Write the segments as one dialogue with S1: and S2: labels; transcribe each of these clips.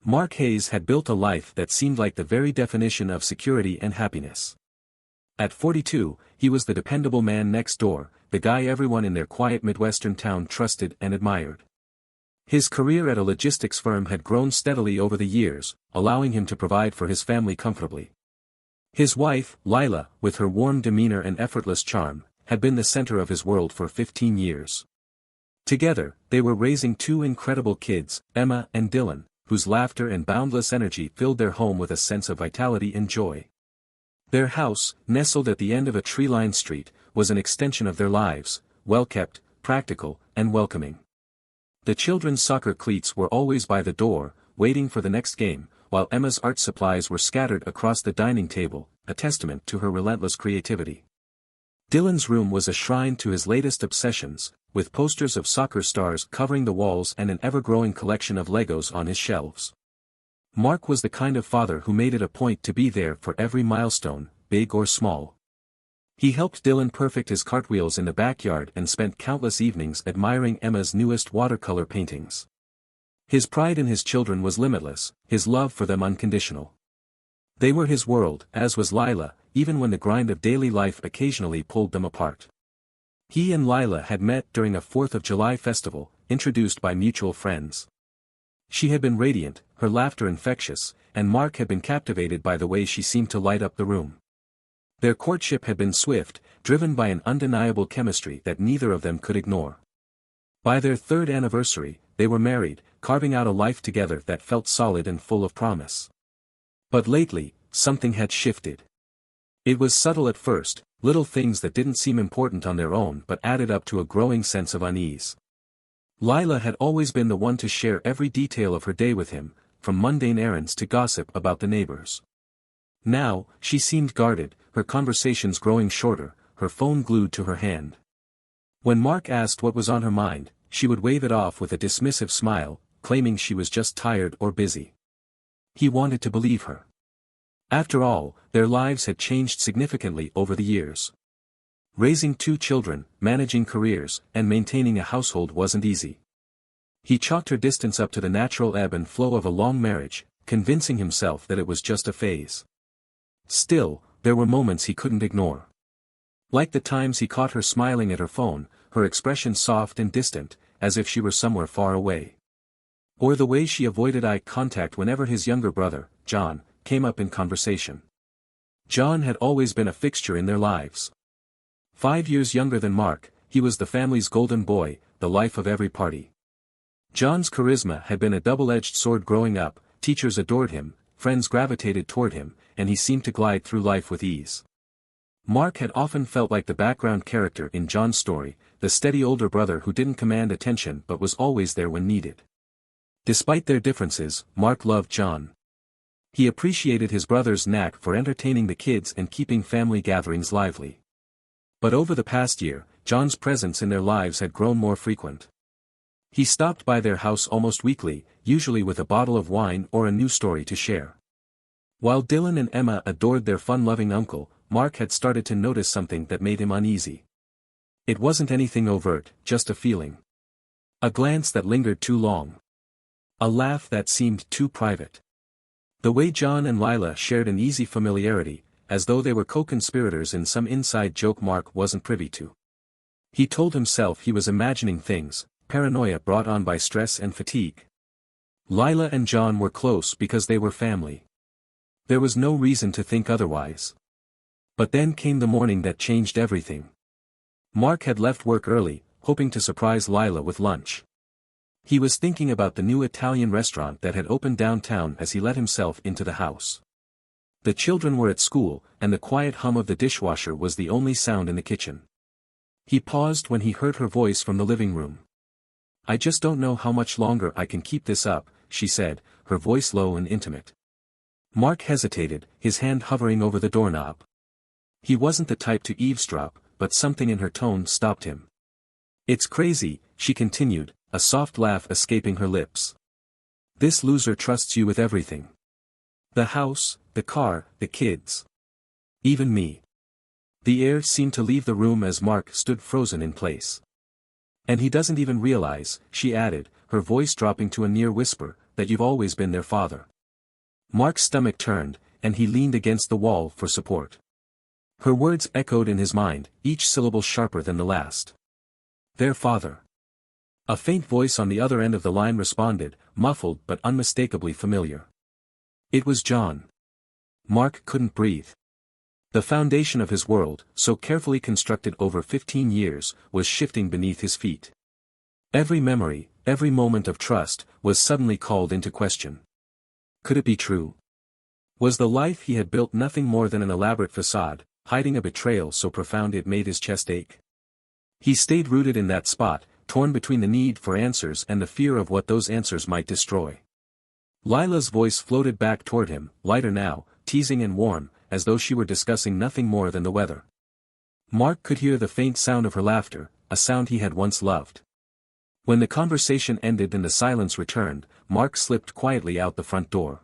S1: Mark Hayes had built a life that seemed like the very definition of security and happiness. At 42, he was the dependable man next door, the guy everyone in their quiet Midwestern town trusted and admired. His career at a logistics firm had grown steadily over the years, allowing him to provide for his family comfortably. His wife, Lila, with her warm demeanor and effortless charm, had been the center of his world for 15 years. Together, they were raising two incredible kids, Emma and Dylan, whose laughter and boundless energy filled their home with a sense of vitality and joy. Their house, nestled at the end of a tree-lined street, was an extension of their lives, well-kept, practical, and welcoming. The children's soccer cleats were always by the door, waiting for the next game, while Emma's art supplies were scattered across the dining table, a testament to her relentless creativity. Dylan's room was a shrine to his latest obsessions, with posters of soccer stars covering the walls and an ever-growing collection of Legos on his shelves. Mark was the kind of father who made it a point to be there for every milestone, big or small. He helped Dylan perfect his cartwheels in the backyard and spent countless evenings admiring Emma's newest watercolor paintings. His pride in his children was limitless, his love for them unconditional. They were his world, as was Lila, even when the grind of daily life occasionally pulled them apart. He and Lila had met during a 4th of July festival, introduced by mutual friends. She had been radiant, her laughter infectious, and Mark had been captivated by the way she seemed to light up the room. Their courtship had been swift, driven by an undeniable chemistry that neither of them could ignore. By their 3rd anniversary, they were married, carving out a life together that felt solid and full of promise. But lately, something had shifted. It was subtle at first, little things that didn't seem important on their own but added up to a growing sense of unease. Lila had always been the one to share every detail of her day with him, from mundane errands to gossip about the neighbors. Now, she seemed guarded, her conversations growing shorter, her phone glued to her hand. When Mark asked what was on her mind, she would wave it off with a dismissive smile, claiming she was just tired or busy. He wanted to believe her. After all, their lives had changed significantly over the years. Raising 2 children, managing careers, and maintaining a household wasn't easy. He chalked her distance up to the natural ebb and flow of a long marriage, convincing himself that it was just a phase. Still, there were moments he couldn't ignore. Like the times he caught her smiling at her phone, her expression soft and distant, as if she were somewhere far away. Or the way she avoided eye contact whenever his younger brother, John, came up in conversation. John had always been a fixture in their lives. 5 years younger than Mark, he was the family's golden boy, the life of every party. John's charisma had been a double-edged sword growing up, teachers adored him, friends gravitated toward him, and he seemed to glide through life with ease. Mark had often felt like the background character in John's story, the steady older brother who didn't command attention but was always there when needed. Despite their differences, Mark loved John. He appreciated his brother's knack for entertaining the kids and keeping family gatherings lively. But over the past year, John's presence in their lives had grown more frequent. He stopped by their house almost weekly, usually with a bottle of wine or a new story to share. While Dylan and Emma adored their fun-loving uncle, Mark had started to notice something that made him uneasy. It wasn't anything overt, just a feeling. A glance that lingered too long. A laugh that seemed too private. The way John and Lila shared an easy familiarity, as though they were co-conspirators in some inside joke Mark wasn't privy to. He told himself he was imagining things, paranoia brought on by stress and fatigue. Lila and John were close because they were family. There was no reason to think otherwise. But then came the morning that changed everything. Mark had left work early, hoping to surprise Lila with lunch. He was thinking about the new Italian restaurant that had opened downtown as he let himself into the house. The children were at school, and the quiet hum of the dishwasher was the only sound in the kitchen. He paused when he heard her voice from the living room. "I just don't know how much longer I can keep this up," she said, her voice low and intimate. Mark hesitated, his hand hovering over the doorknob. He wasn't the type to eavesdrop, but something in her tone stopped him. "It's crazy," she continued, a soft laugh escaping her lips. "This loser trusts you with everything. The house, the car, the kids. Even me." The air seemed to leave the room as Mark stood frozen in place. "And he doesn't even realize," she added, her voice dropping to a near whisper, that you've always been their father. Mark's stomach turned, and he leaned against the wall for support. Her words echoed in his mind, each syllable sharper than the last. Their father. A faint voice on the other end of the line responded, muffled but unmistakably familiar. It was John. Mark couldn't breathe. The foundation of his world, so carefully constructed over 15 years, was shifting beneath his feet. Every memory, every moment of trust, was suddenly called into question. Could it be true? Was the life he had built nothing more than an elaborate facade, hiding a betrayal so profound it made his chest ache? He stayed rooted in that spot, torn between the need for answers and the fear of what those answers might destroy. Lila's voice floated back toward him, lighter now, teasing and warm, as though she were discussing nothing more than the weather. Mark could hear the faint sound of her laughter, a sound he had once loved. When the conversation ended and the silence returned, Mark slipped quietly out the front door.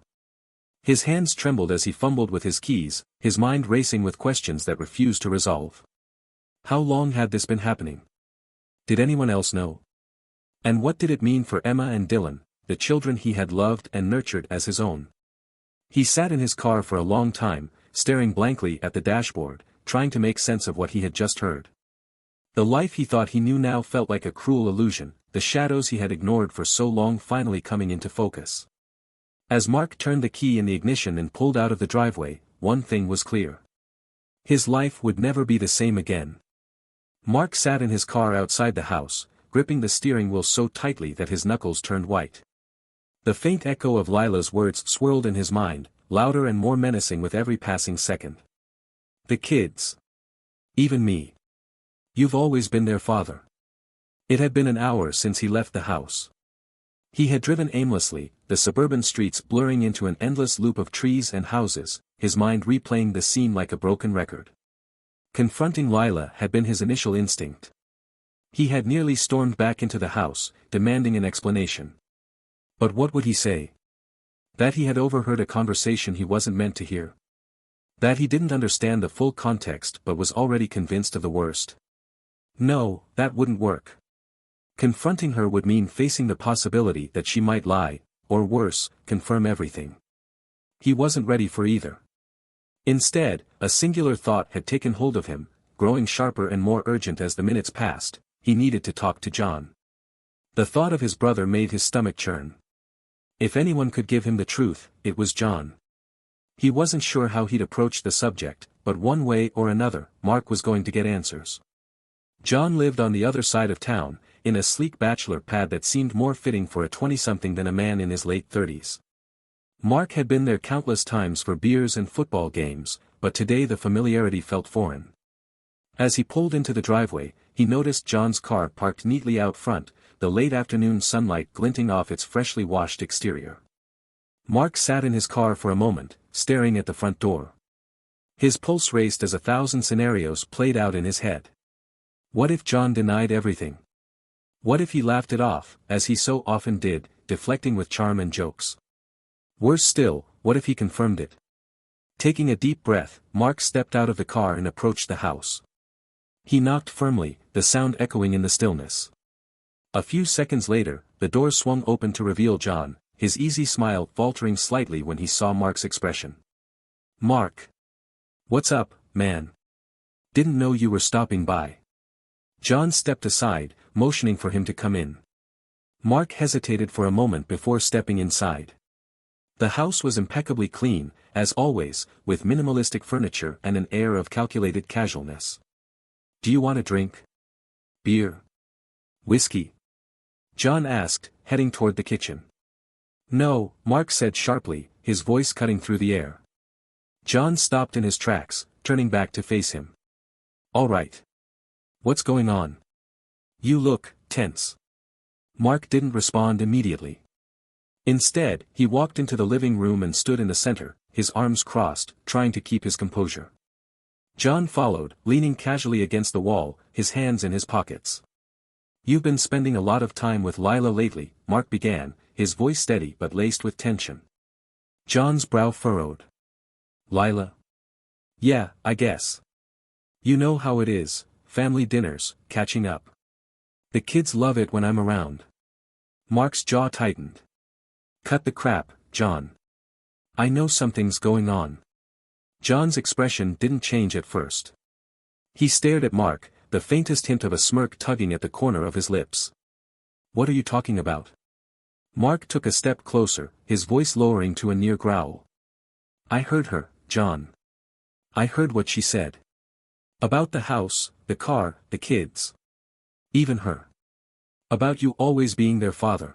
S1: His hands trembled as he fumbled with his keys, his mind racing with questions that refused to resolve. How long had this been happening? Did anyone else know? And what did it mean for Emma and Dylan, the children he had loved and nurtured as his own? He sat in his car for a long time, staring blankly at the dashboard, trying to make sense of what he had just heard. The life he thought he knew now felt like a cruel illusion, the shadows he had ignored for so long finally coming into focus. As Mark turned the key in the ignition and pulled out of the driveway, one thing was clear. His life would never be the same again. Mark sat in his car outside the house, gripping the steering wheel so tightly that his knuckles turned white. The faint echo of Lila's words swirled in his mind, louder and more menacing with every passing second. The kids. Even me. You've always been their father. It had been an hour since he left the house. He had driven aimlessly, the suburban streets blurring into an endless loop of trees and houses, his mind replaying the scene like a broken record. Confronting Lila had been his initial instinct. He had nearly stormed back into the house, demanding an explanation. But what would he say? That he had overheard a conversation he wasn't meant to hear. That he didn't understand the full context but was already convinced of the worst. No, that wouldn't work. Confronting her would mean facing the possibility that she might lie, or worse, confirm everything. He wasn't ready for either. Instead, a singular thought had taken hold of him, growing sharper and more urgent as the minutes passed. He needed to talk to John. The thought of his brother made his stomach churn. If anyone could give him the truth, it was John. He wasn't sure how he'd approach the subject, but one way or another, Mark was going to get answers. John lived on the other side of town, in a sleek bachelor pad that seemed more fitting for a 20-something than a man in his late 30s. Mark had been there countless times for beers and football games, but today the familiarity felt foreign. As he pulled into the driveway, he noticed John's car parked neatly out front, the late afternoon sunlight glinting off its freshly washed exterior. Mark sat in his car for a moment, staring at the front door. His pulse raced as 1,000 scenarios played out in his head. What if John denied everything? What if he laughed it off, as he so often did, deflecting with charm and jokes? Worse still, what if he confirmed it? Taking a deep breath, Mark stepped out of the car and approached the house. He knocked firmly, the sound echoing in the stillness. A few seconds later, the door swung open to reveal John, his easy smile faltering slightly when he saw Mark's expression. "Mark. What's up, man? Didn't know you were stopping by." John stepped aside, motioning for him to come in. Mark hesitated for a moment before stepping inside. The house was impeccably clean, as always, with minimalistic furniture and an air of calculated casualness. "Do you want a drink? Beer? Whiskey?" John asked, heading toward the kitchen. "No," Mark said sharply, his voice cutting through the air. John stopped in his tracks, turning back to face him. "All right. What's going on? You look tense." Mark didn't respond immediately. Instead, he walked into the living room and stood in the center, his arms crossed, trying to keep his composure. John followed, leaning casually against the wall, his hands in his pockets. "You've been spending a lot of time with Lila lately," Mark began, his voice steady but laced with tension. John's brow furrowed. "Lila? Yeah, I guess. You know how it is, family dinners, catching up. The kids love it when I'm around." Mark's jaw tightened. Cut the crap, John. I know something's going on. John's expression didn't change at first. He stared at Mark, the faintest hint of a smirk tugging at the corner of his lips. What are you talking about? Mark took a step closer, his voice lowering to a near growl. I heard her, John. I heard what she said. About the house, the car, the kids. Even her. About you always being their father.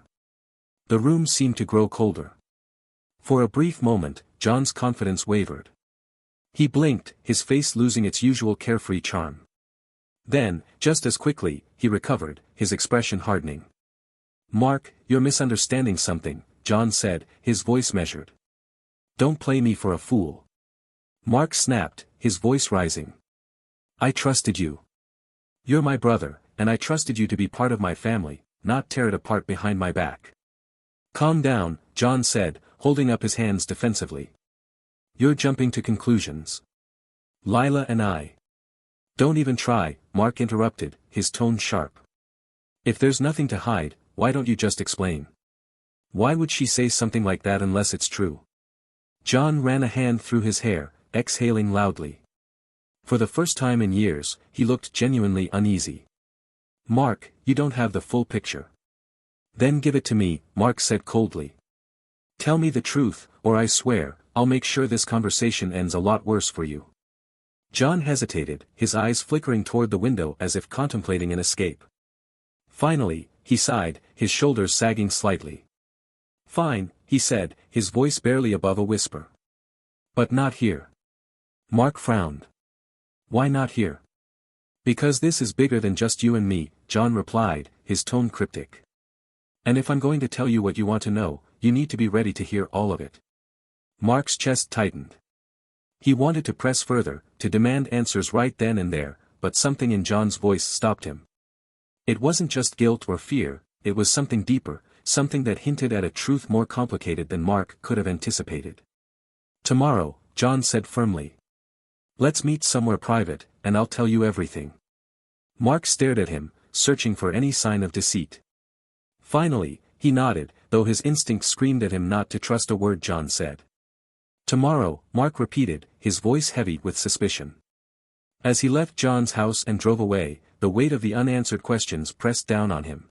S1: The room seemed to grow colder. For a brief moment, John's confidence wavered. He blinked, his face losing its usual carefree charm. Then, just as quickly, he recovered, his expression hardening. Mark, you're misunderstanding something, John said, his voice measured. Don't play me for a fool. Mark snapped, his voice rising. I trusted you. You're my brother, and I trusted you to be part of my family, not tear it apart behind my back. Calm down, John said, holding up his hands defensively. You're jumping to conclusions. Lila and I. Don't even try, Mark interrupted, his tone sharp. If there's nothing to hide, why don't you just explain? Why would she say something like that unless it's true? John ran a hand through his hair, exhaling loudly. For the first time in years, he looked genuinely uneasy. Mark, you don't have the full picture. Then give it to me, Mark said coldly. Tell me the truth, or I swear, I'll make sure this conversation ends a lot worse for you. John hesitated, his eyes flickering toward the window as if contemplating an escape. Finally, he sighed, his shoulders sagging slightly. Fine, he said, his voice barely above a whisper. But not here. Mark frowned. Why not here? Because this is bigger than just you and me, John replied, his tone cryptic. And if I'm going to tell you what you want to know, you need to be ready to hear all of it. Mark's chest tightened. He wanted to press further, to demand answers right then and there, but something in John's voice stopped him. It wasn't just guilt or fear, it was something deeper, something that hinted at a truth more complicated than Mark could have anticipated. Tomorrow, John said firmly. Let's meet somewhere private, and I'll tell you everything. Mark stared at him, searching for any sign of deceit. Finally, he nodded, though his instinct screamed at him not to trust a word John said. Tomorrow, Mark repeated, his voice heavy with suspicion. As he left John's house and drove away, the weight of the unanswered questions pressed down on him.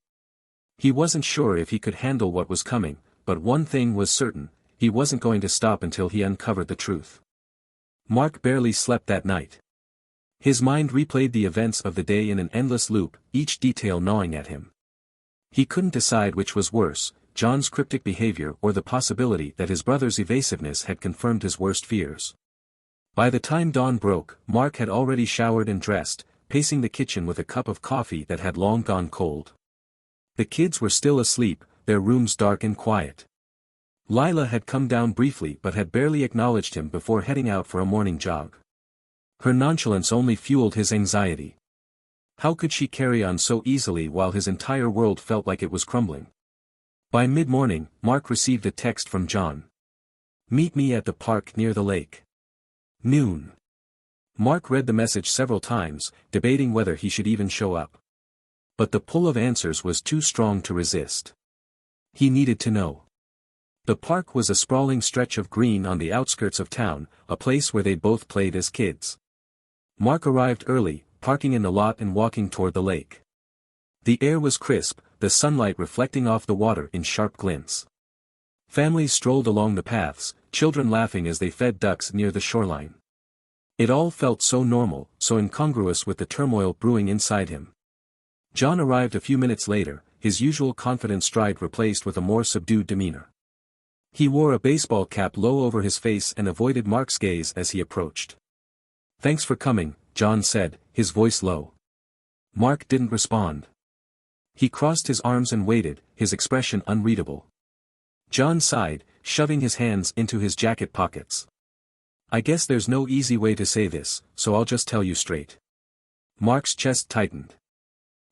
S1: He wasn't sure if he could handle what was coming, but one thing was certain, he wasn't going to stop until he uncovered the truth. Mark barely slept that night. His mind replayed the events of the day in an endless loop, each detail gnawing at him. He couldn't decide which was worse, John's cryptic behavior or the possibility that his brother's evasiveness had confirmed his worst fears. By the time dawn broke, Mark had already showered and dressed, pacing the kitchen with a cup of coffee that had long gone cold. The kids were still asleep, their rooms dark and quiet. Lila had come down briefly but had barely acknowledged him before heading out for a morning jog. Her nonchalance only fueled his anxiety. How could she carry on so easily while his entire world felt like it was crumbling? By mid-morning, Mark received a text from John. Meet me at the park near the lake. Noon. Mark read the message several times, debating whether he should even show up. But the pull of answers was too strong to resist. He needed to know. The park was a sprawling stretch of green on the outskirts of town, a place where they both played as kids. Mark arrived early, parking in the lot and walking toward the lake. The air was crisp, the sunlight reflecting off the water in sharp glints. Families strolled along the paths, children laughing as they fed ducks near the shoreline. It all felt so normal, so incongruous with the turmoil brewing inside him. John arrived a few minutes later, his usual confident stride replaced with a more subdued demeanor. He wore a baseball cap low over his face and avoided Mark's gaze as he approached. Thanks for coming, John said, his voice low. Mark didn't respond. He crossed his arms and waited, his expression unreadable. John sighed, shoving his hands into his jacket pockets. I guess there's no easy way to say this, so I'll just tell you straight. Mark's chest tightened.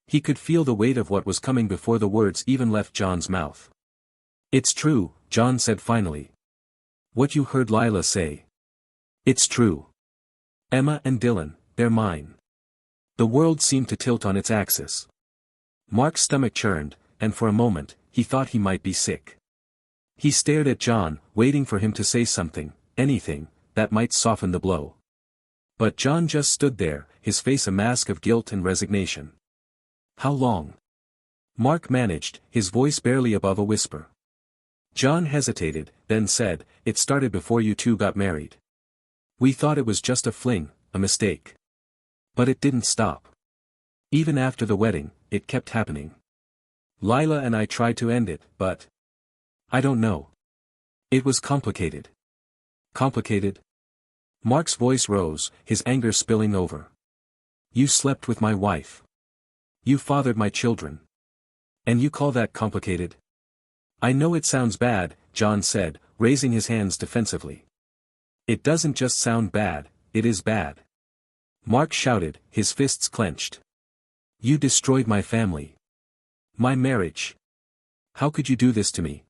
S1: He could feel the weight of what was coming before the words even left John's mouth. It's true, John said finally. What you heard Lila say. It's true. Emma and Dylan, they're mine. The world seemed to tilt on its axis. Mark's stomach churned, and for a moment, he thought he might be sick. He stared at John, waiting for him to say something, anything, that might soften the blow. But John just stood there, his face a mask of guilt and resignation. How long? Mark managed, his voice barely above a whisper. John hesitated, then said, "It started before you two got married. We thought it was just a fling, a mistake. But it didn't stop. Even after the wedding, it kept happening. Lila and I tried to end it, but I don't know. It was complicated." Complicated? Mark's voice rose, his anger spilling over. "You slept with my wife. You fathered my children. And you call that complicated?" "I know it sounds bad," John said, raising his hands defensively. "It doesn't just sound bad, it is bad." Mark shouted, his fists clenched. "You destroyed my family. My marriage. How could you do this to me?"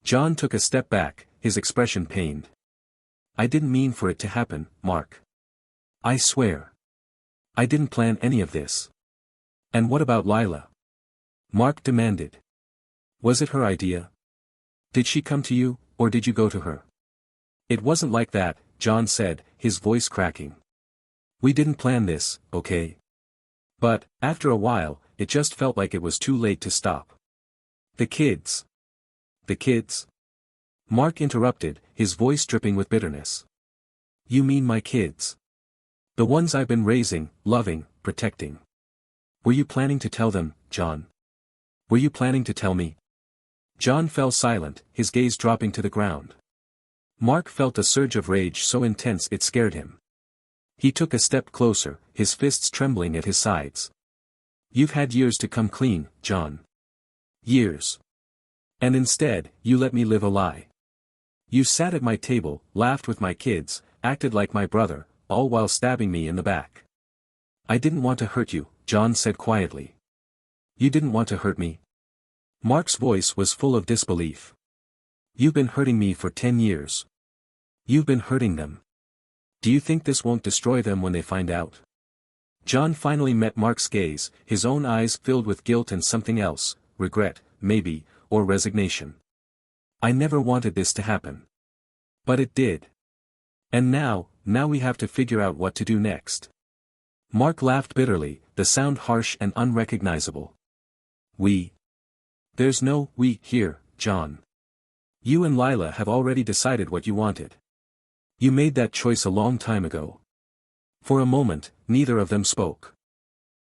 S1: John took a step back, his expression pained. "I didn't mean for it to happen, Mark. I swear. I didn't plan any of this." "And what about Lila?" Mark demanded. "Was it her idea? Did she come to you, or did you go to her?" "It wasn't like that," John said, his voice cracking. "We didn't plan this, okay? But, after a while, it just felt like it was too late to stop." "The kids." "The kids?" Mark interrupted, his voice dripping with bitterness. "You mean my kids? The ones I've been raising, loving, protecting. Were you planning to tell them, John? Were you planning to tell me?" John fell silent, his gaze dropping to the ground. Mark felt a surge of rage so intense it scared him. He took a step closer, his fists trembling at his sides. "You've had years to come clean, John. Years. And instead, you let me live a lie. You sat at my table, laughed with my kids, acted like my brother, all while stabbing me in the back." "I didn't want to hurt you," John said quietly. "You didn't want to hurt me?" Mark's voice was full of disbelief. "You've been hurting me for 10 years. You've been hurting them. Do you think this won't destroy them when they find out?" John finally met Mark's gaze, his own eyes filled with guilt and something else, regret, maybe, or resignation. "I never wanted this to happen. But it did. And now we have to figure out what to do next." Mark laughed bitterly, the sound harsh and unrecognizable. "We? There's no we here, John. You and Lila have already decided what you wanted. You made that choice a long time ago." For a moment, neither of them spoke.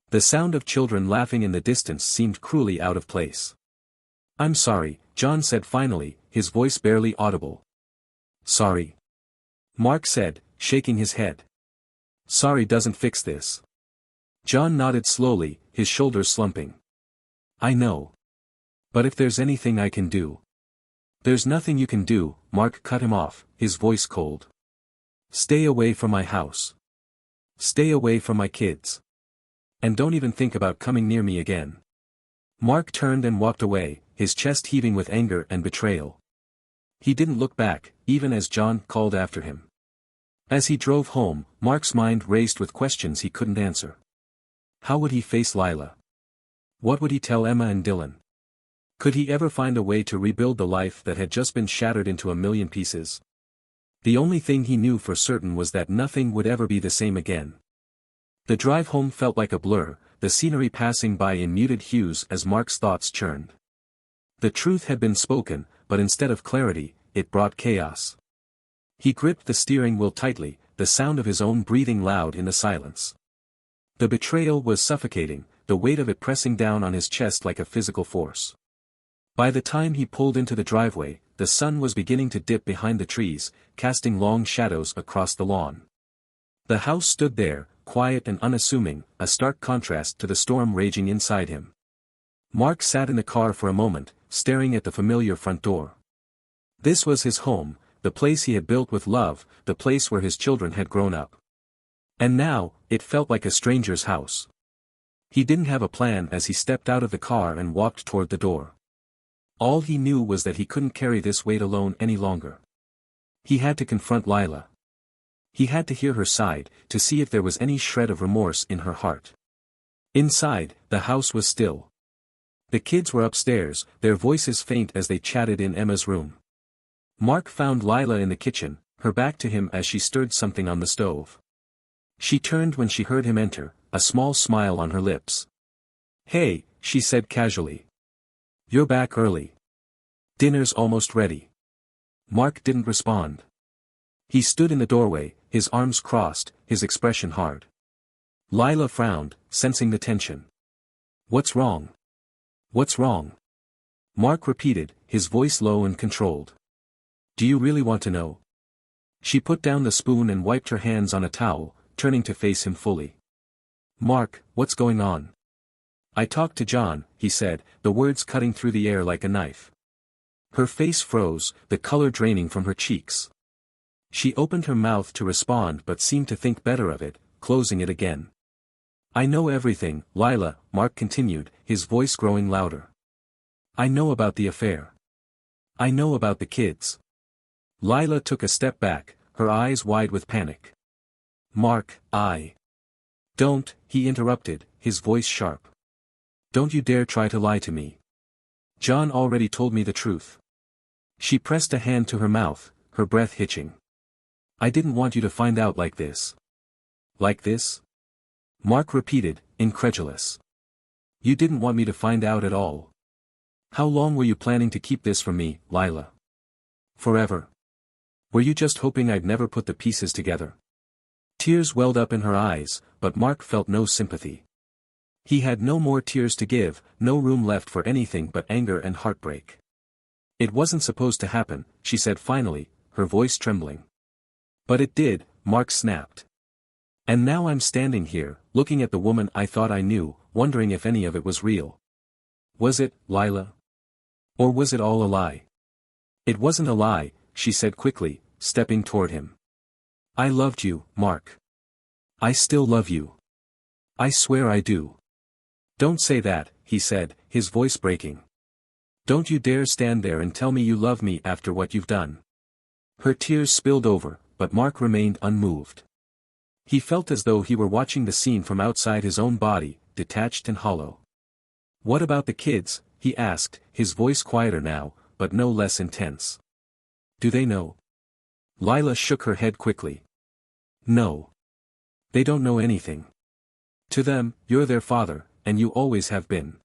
S1: The sound of children laughing in the distance seemed cruelly out of place. "I'm sorry," John said finally, his voice barely audible. "Sorry?" Mark said, shaking his head. "Sorry doesn't fix this." John nodded slowly, his shoulders slumping. "I know. But if there's anything I can do—" "There's nothing you can do," Mark cut him off, his voice cold. "Stay away from my house. Stay away from my kids. And don't even think about coming near me again." Mark turned and walked away, his chest heaving with anger and betrayal. He didn't look back, even as John called after him. As he drove home, Mark's mind raced with questions he couldn't answer. How would he face Lila? What would he tell Emma and Dylan? Could he ever find a way to rebuild the life that had just been shattered into a million pieces? The only thing he knew for certain was that nothing would ever be the same again. The drive home felt like a blur, the scenery passing by in muted hues as Mark's thoughts churned. The truth had been spoken, but instead of clarity, it brought chaos. He gripped the steering wheel tightly, the sound of his own breathing loud in the silence. The betrayal was suffocating, the weight of it pressing down on his chest like a physical force. By the time he pulled into the driveway, the sun was beginning to dip behind the trees, casting long shadows across the lawn. The house stood there, quiet and unassuming, a stark contrast to the storm raging inside him. Mark sat in the car for a moment, staring at the familiar front door. This was his home, the place he had built with love, the place where his children had grown up. And now, it felt like a stranger's house. He didn't have a plan as he stepped out of the car and walked toward the door. All he knew was that he couldn't carry this weight alone any longer. He had to confront Lila. He had to hear her side, to see if there was any shred of remorse in her heart. Inside, the house was still. The kids were upstairs, their voices faint as they chatted in Emma's room. Mark found Lila in the kitchen, her back to him as she stirred something on the stove. She turned when she heard him enter, a small smile on her lips. "Hey," she said casually. "You're back early. Dinner's almost ready." Mark didn't respond. He stood in the doorway, his arms crossed, his expression hard. Lila frowned, sensing the tension. "What's wrong? What's wrong?" Mark repeated, his voice low and controlled. "Do you really want to know?" She put down the spoon and wiped her hands on a towel, turning to face him fully. "Mark, what's going on?" "I talked to John," he said, the words cutting through the air like a knife. Her face froze, the color draining from her cheeks. She opened her mouth to respond but seemed to think better of it, closing it again. "I know everything, Lila," Mark continued, his voice growing louder. "I know about the affair. I know about the kids." Lila took a step back, her eyes wide with panic. "Mark, Don't," he interrupted, his voice sharp. "Don't you dare try to lie to me. John already told me the truth." She pressed a hand to her mouth, her breath hitching. "I didn't want you to find out like this." "Like this?" Mark repeated, incredulous. "You didn't want me to find out at all. How long were you planning to keep this from me, Lila? Forever? Were you just hoping I'd never put the pieces together?" Tears welled up in her eyes, but Mark felt no sympathy. He had no more tears to give, no room left for anything but anger and heartbreak. "It wasn't supposed to happen," she said finally, her voice trembling. "But it did," Mark snapped. "And now I'm standing here, looking at the woman I thought I knew, wondering if any of it was real. Was it, Lila? Or was it all a lie?" "It wasn't a lie," she said quickly, stepping toward him. "I loved you, Mark. I still love you. I swear I do." "Don't say that," he said, his voice breaking. "Don't you dare stand there and tell me you love me after what you've done." Her tears spilled over, but Mark remained unmoved. He felt as though he were watching the scene from outside his own body, detached and hollow. "What about the kids?" he asked, his voice quieter now, but no less intense. "Do they know?" Lila shook her head quickly. "No. They don't know anything. To them, you're their father, and you always have been.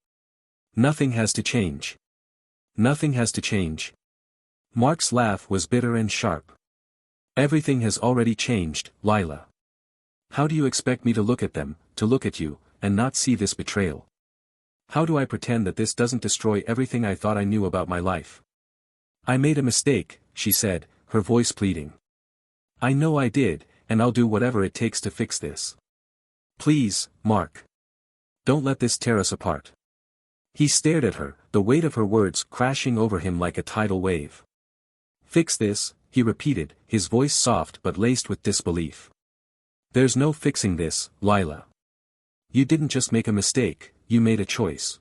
S1: Nothing has to change. Nothing has to change." Mark's laugh was bitter and sharp. "Everything has already changed, Lila. How do you expect me to look at them, to look at you, and not see this betrayal? How do I pretend that this doesn't destroy everything I thought I knew about my life?" "I made a mistake," she said, her voice pleading. "I know I did, and I'll do whatever it takes to fix this. Please, Mark. Don't let this tear us apart." He stared at her, the weight of her words crashing over him like a tidal wave. "Fix this," he repeated, his voice soft but laced with disbelief. "There's no fixing this, Lila. You didn't just make a mistake, you made a choice.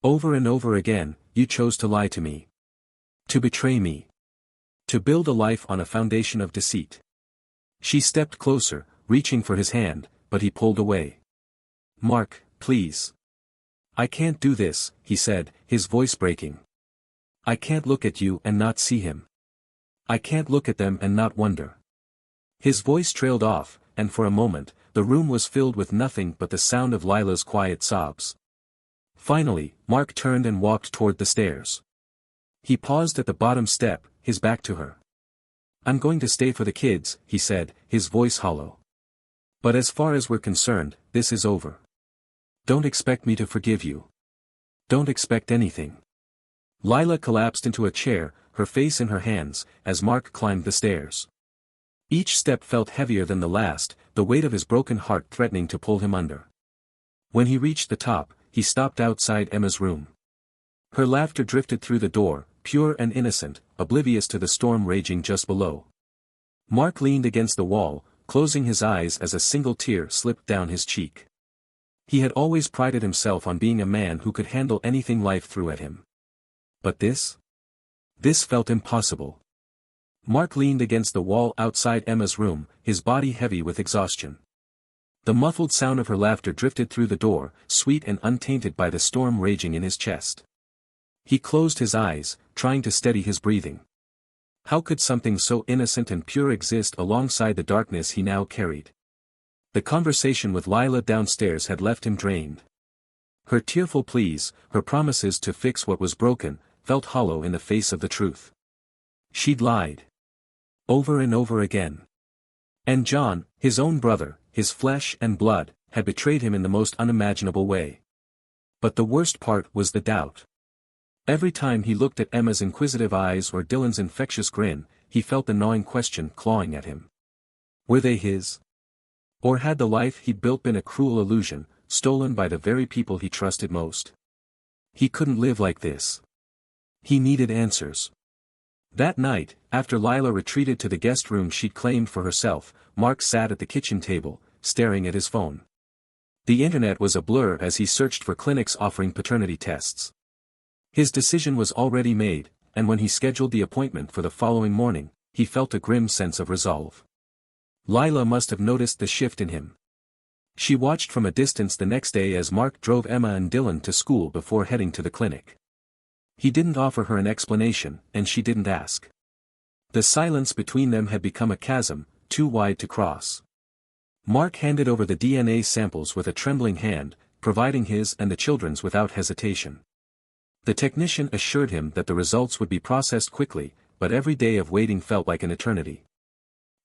S1: Over and over again, you chose to lie to me. To betray me. To build a life on a foundation of deceit." She stepped closer, reaching for his hand, but he pulled away. "Mark, please. I can't do this," he said, his voice breaking. "I can't look at you and not see him. I can't look at them and not wonder." His voice trailed off, and for a moment, the room was filled with nothing but the sound of Lila's quiet sobs. Finally, Mark turned and walked toward the stairs. He paused at the bottom step, his back to her. "I'm going to stay for the kids," he said, his voice hollow. "But as far as we're concerned, this is over. Don't expect me to forgive you. Don't expect anything." Lila collapsed into a chair, her face in her hands, as Mark climbed the stairs. Each step felt heavier than the last, the weight of his broken heart threatening to pull him under. When he reached the top, he stopped outside Emma's room. Her laughter drifted through the door, pure and innocent, oblivious to the storm raging just below. Mark leaned against the wall, closing his eyes as a single tear slipped down his cheek. He had always prided himself on being a man who could handle anything life threw at him. But this? This felt impossible. Mark leaned against the wall outside Emma's room, his body heavy with exhaustion. The muffled sound of her laughter drifted through the door, sweet and untainted by the storm raging in his chest. He closed his eyes, trying to steady his breathing. How could something so innocent and pure exist alongside the darkness he now carried? The conversation with Lila downstairs had left him drained. Her tearful pleas, her promises to fix what was broken, felt hollow in the face of the truth. She'd lied. Over and over again. And John, his own brother, his flesh and blood, had betrayed him in the most unimaginable way. But the worst part was the doubt. Every time he looked at Emma's inquisitive eyes or Dylan's infectious grin, he felt the gnawing question clawing at him. Were they his? Or had the life he'd built been a cruel illusion, stolen by the very people he trusted most? He couldn't live like this. He needed answers. That night, after Lila retreated to the guest room she'd claimed for herself, Mark sat at the kitchen table, staring at his phone. The internet was a blur as he searched for clinics offering paternity tests. His decision was already made, and when he scheduled the appointment for the following morning, he felt a grim sense of resolve. Lila must have noticed the shift in him. She watched from a distance the next day as Mark drove Emma and Dylan to school before heading to the clinic. He didn't offer her an explanation, and she didn't ask. The silence between them had become a chasm, too wide to cross. Mark handed over the DNA samples with a trembling hand, providing his and the children's without hesitation. The technician assured him that the results would be processed quickly, but every day of waiting felt like an eternity.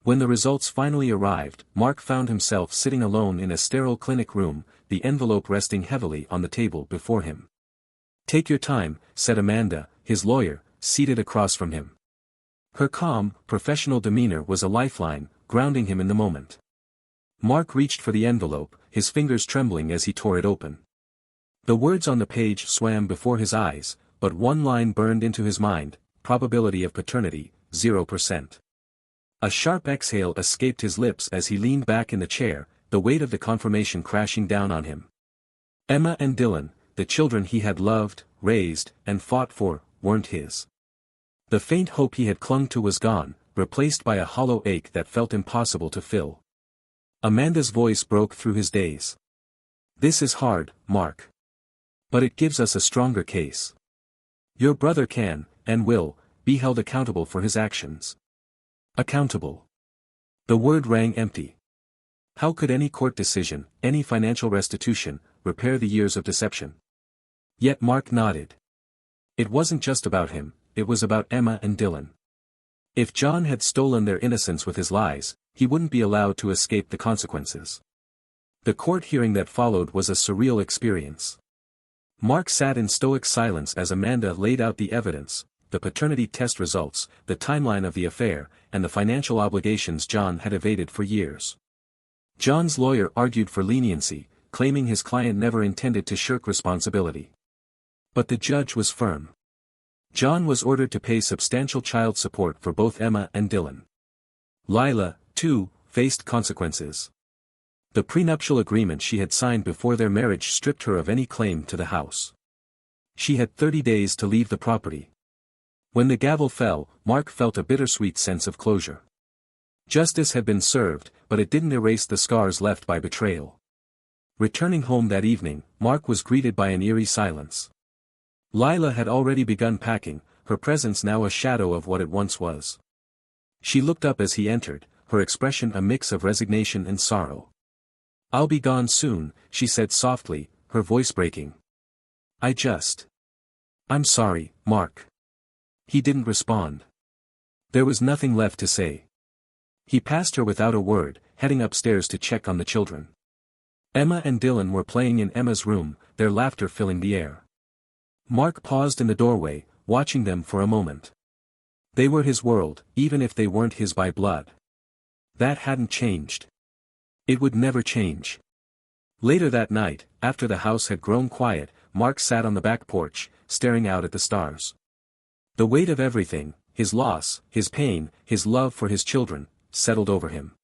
S1: When the results finally arrived, Mark found himself sitting alone in a sterile clinic room, the envelope resting heavily on the table before him. "Take your time," said Amanda, his lawyer, seated across from him. Her calm, professional demeanor was a lifeline, grounding him in the moment. Mark reached for the envelope, his fingers trembling as he tore it open. The words on the page swam before his eyes, but one line burned into his mind: probability of paternity, 0%. A sharp exhale escaped his lips as he leaned back in the chair, the weight of the confirmation crashing down on him. Emma and Dylan, the children he had loved, raised, and fought for, weren't his. The faint hope he had clung to was gone, replaced by a hollow ache that felt impossible to fill. Amanda's voice broke through his daze. "This is hard, Mark. But it gives us a stronger case. Your brother can, and will, be held accountable for his actions." Accountable. The word rang empty. How could any court decision, any financial restitution, repair the years of deception? Yet Mark nodded. It wasn't just about him, it was about Emma and Dylan. If John had stolen their innocence with his lies, he wouldn't be allowed to escape the consequences. The court hearing that followed was a surreal experience. Mark sat in stoic silence as Amanda laid out the evidence, the paternity test results, the timeline of the affair, and the financial obligations John had evaded for years. John's lawyer argued for leniency, claiming his client never intended to shirk responsibility. But the judge was firm. John was ordered to pay substantial child support for both Emma and Dylan. Lila, too, faced consequences. The prenuptial agreement she had signed before their marriage stripped her of any claim to the house. She had 30 days to leave the property. When the gavel fell, Mark felt a bittersweet sense of closure. Justice had been served, but it didn't erase the scars left by betrayal. Returning home that evening, Mark was greeted by an eerie silence. Lila had already begun packing, her presence now a shadow of what it once was. She looked up as he entered, her expression a mix of resignation and sorrow. "I'll be gone soon," she said softly, her voice breaking. I'm sorry, Mark." He didn't respond. There was nothing left to say. He passed her without a word, heading upstairs to check on the children. Emma and Dylan were playing in Emma's room, their laughter filling the air. Mark paused in the doorway, watching them for a moment. They were his world, even if they weren't his by blood. That hadn't changed. It would never change. Later that night, after the house had grown quiet, Mark sat on the back porch, staring out at the stars. The weight of everything, his loss, his pain, his love for his children, settled over him.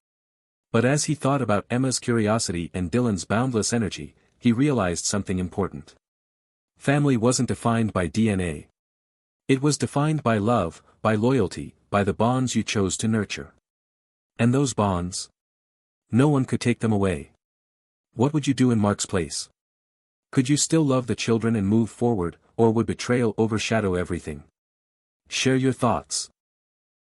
S1: But as he thought about Emma's curiosity and Dylan's boundless energy, he realized something important. Family wasn't defined by DNA. It was defined by love, by loyalty, by the bonds you chose to nurture. And those bonds? No one could take them away. What would you do in Mark's place? Could you still love the children and move forward, or would betrayal overshadow everything? Share your thoughts.